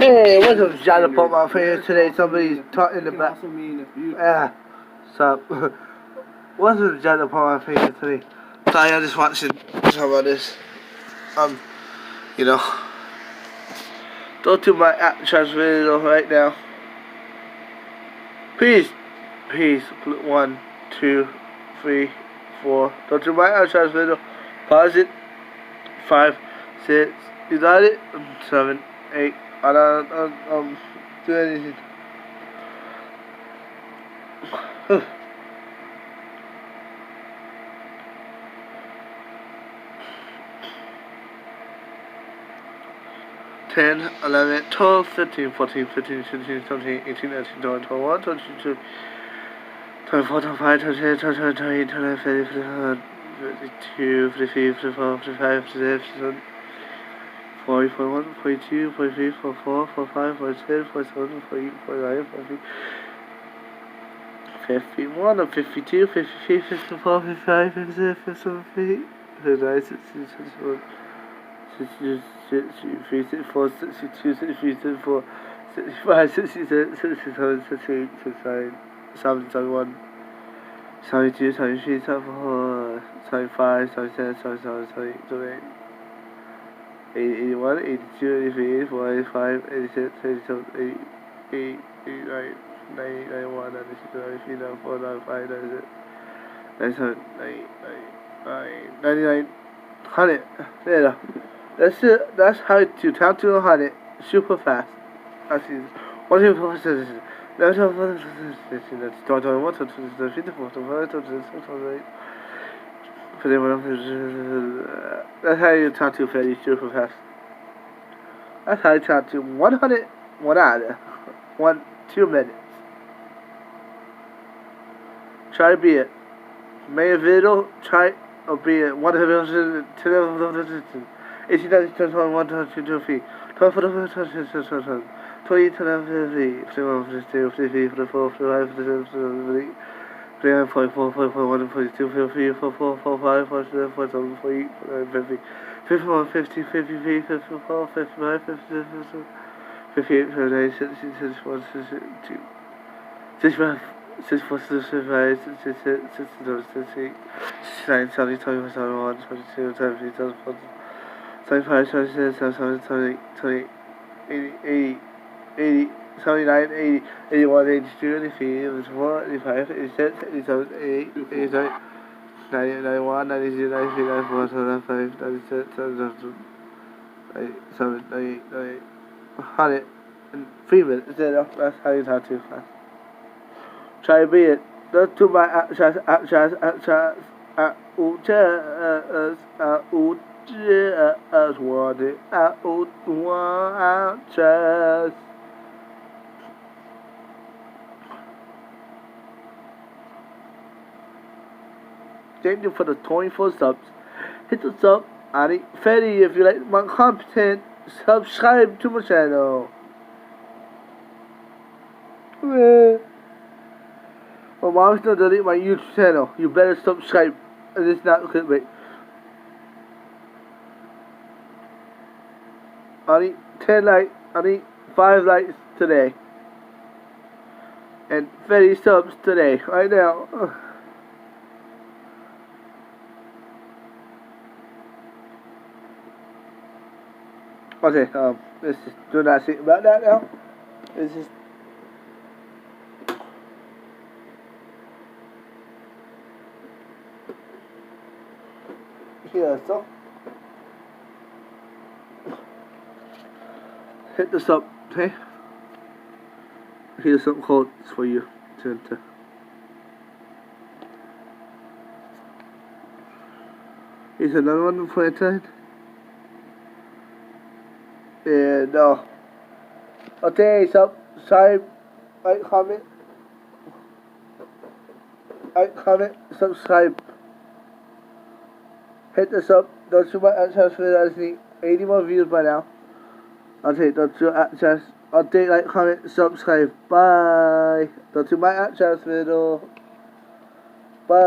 Hey, what's up, Johnny Pop off here today? Somebody's talking about. Yeah, so what's up, Johnny Pop off here today? Sorry, I just watched talk about this. You know, go to my app transfer video right now. Peace, 1, 2, 3, 4. Go to my app transfer video. Pause it. 5, 6. You got it? 7, 8. I don't do anything. Ten, 11, 12, 13, 14, 15, 16, 17, 18, 19, 20, 21, 22, 24, 25, 26, 27, 28, 29, 30, 31, 32, 33, 34, 35, 36, 37, 40, 41, 42, 43, 44, 45, 46, 47, 48, 49, 50, 51, 52, 53, 54, 55, 56, 57, 58, 59, 60, 61, 63, 64, 62, 63, 64, 65, 66, 67, 68, 69, 70, 71, 72, 73, 74, 75, 77, 77, 78, 78, 81, 82, 83, 84, 85, 86, 87, 88, 89, 90, 91, 96, 93, 94, 95, 96, 97, 98, 99, 99, 100. There. That's it. That's how to count to 100 super fast. That's easy. 1, 2, 4, 5, 6, 7, 8, 9, 10, 11, 12, 13, 14, 15, 16, 17, 18, that's how you count to 30 super fast. That's how you count to 100 1 hour. 2 minutes. Try to be it. Make a video, try or be it. 100 18, 19, 20, 21, 22, 23, 24, 25, 26, 27, 28, 29, 30, 31, 32, 33, 34, 35, 37, 38, 39, 44, 41, 42, 43, 44, 45, 46, 47, 48, 49, 50, 51, 50, 53, 54, 55, 56, 58, 59, 60, 61, 62, 65, 64, 65, 66, 67, 68, 69, 70, 21, 71, 22, 23, 24, 75, 76, 77, 78, 78, 80, 80, 79, 80, 81, 82, 83, 84, 85, 86, 87, 88, 89, 90, 91, 92, 93, 94, 95, 96, 97, 97, 98, 98, 100 in 3 minutes. That's how you talk too fast. Try to beat it. Go to my Thank you for the 24 subs. Hit the sub, Ani Fetty, if you like my content, subscribe to my channel. My mom's gonna delete my YouTube channel. You better subscribe. And it's not clickbait. I need 10 likes. I need 5 likes today. And 30 subs today. Right now. Okay, let's just do not think about that now. Let's just here, so hit this up, okay? Here's some codes for you to enter. Here's another one for enter. Yeah, no. Okay, subscribe, like, comment, subscribe. Hit this up. Don't you my chance for that? I need 80 more views by now. Okay, don't you chance. Update, like, comment, subscribe. Bye. Don't you my chance video. Bye.